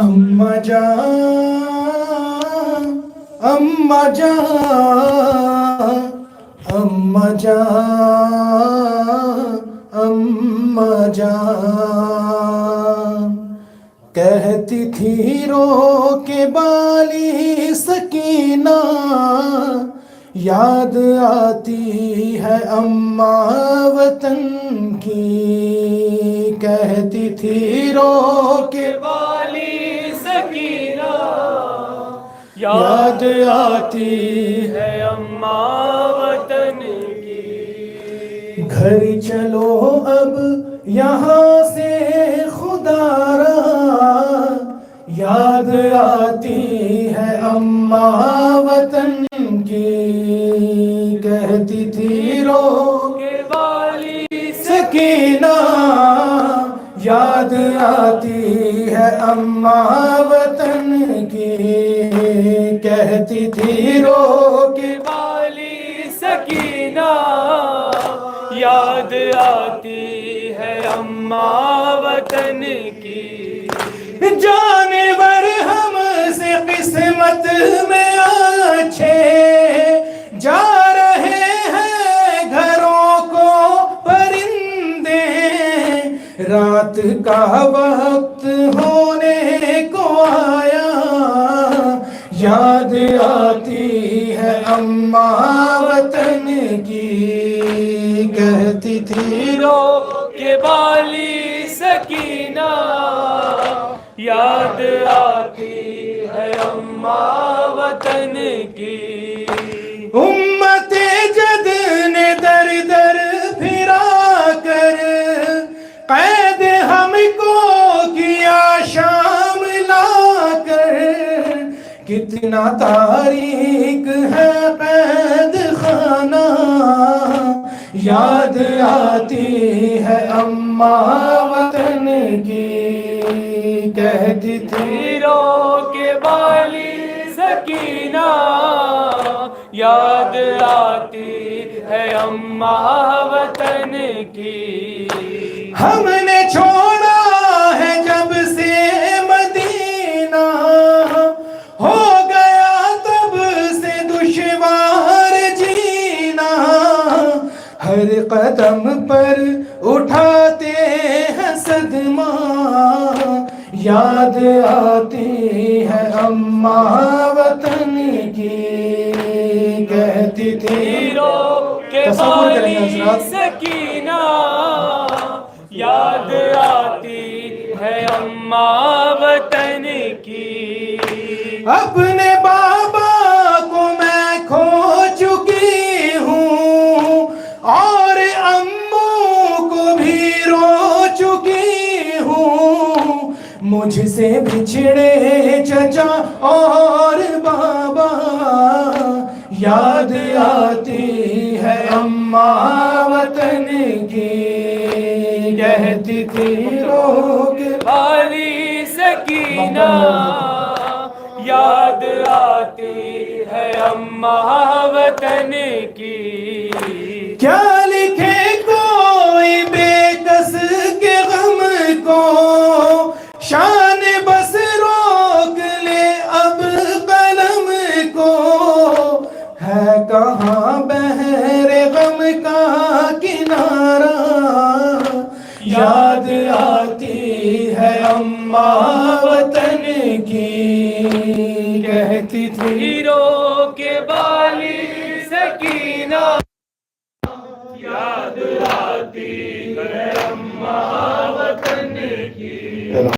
اماں جان، اماں جان، اماں جان، اماں جان، کہتی تھی رو کے بالی سکینہ، یاد آتی ہے اماں وطن کی، کہتی تھی رو کے والی سکینہ، یاد آتی ہے اماں وطن کی۔ گھر چلو اب یہاں سے خدا را، یاد آتی ہے اماں وطن کی، کہتی تھی رو کے والی سکینہ، یاد آتی ہے اماں وطن کی، کہتی تھی رو کے والی سکینہ، یاد آتی ہے اماں وطن کی۔ جانور ہم سے قسمت میں اچھے، جا رہے ہیں گھروں کو پرندے، رات کا وقت ہونے کو آیا، یاد آتی ہے اماں وطن کی، کہتی تھی رو کے والی سکینہ، یاد آتی ہے اماں وطن کی۔ امت جد نے در در پھرا کر قید ہم کو کیا شام لا کر، کتنا تاریک ہے قید خانہ، یاد آتی ہے اماں وطن کی، کہتی تھی رو کے والی سکینہ، یاد آتی ہے اماں وطن کی۔ ہم نے چھوڑا ہے جب سے مدینہ، ہو گیا تب سے دشوار جینا، ہر قدم پر اٹھاتے ہیں صدمہ، یاد آتی ہے اماں وطن کی، کہتی تھی رو کے تصور کریں والی حضرات، سکینہ، یاد آتی ہے اماں وطن کی۔ اپنے بابا کو میں کھو چکی ہوں، اور امو کو بھی رو چکی ہوں، مجھ سے بچھڑے چچا اور بابا، یاد آتی ہے اماں وطن کی، کہتی تھی رو کے والی سکینہ، یاد آتی ہے اماں وطن کی۔ کیا لکھے کوئی بے کس کے غم کو، شان بس روک لے اب قلم کو، ہے کہاں بحر غم کا کنارہ، یاد آتی ہے اماں وطن کی، کہتی تھی رو کے والی سکینہ، یاد آتی ہے اماں وطن کی۔